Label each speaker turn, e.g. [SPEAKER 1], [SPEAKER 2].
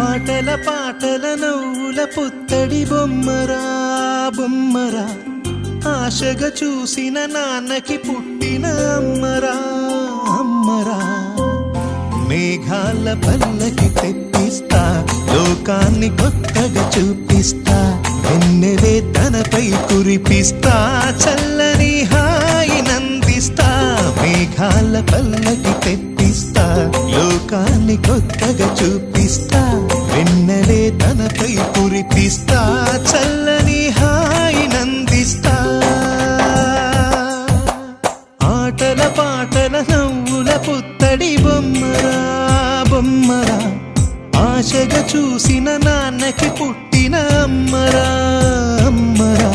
[SPEAKER 1] ఆటల పాటల నవ్వుల పుత్తడి బొమ్మరా బొమ్మరా, ఆశగా చూసిన నాన్నకి పుట్టిన అమ్మరా అమ్మరా. మేఘాల పల్లకి తెప్పిస్తా, లోకాన్ని కొత్తగా చూపిస్తా, వెన్నెలే తనపై కురిపిస్తా, చల్లని హాయి నందిస్తా. మేఘాల పల్లకి తెప్పిస్తా, లోకాన్ని కొత్తగా చూపిస్తా, వెన్నెలే తనపై కురిపిస్తా, చల్లని హాయి నందిస్తా. ఆటల పాటల నవ్వుల పుత్తడి బొమ్మరా బొమ్మరా, ఆశగా చూసిన నాన్నకి పుట్టిన అమ్మరా అమ్మరా.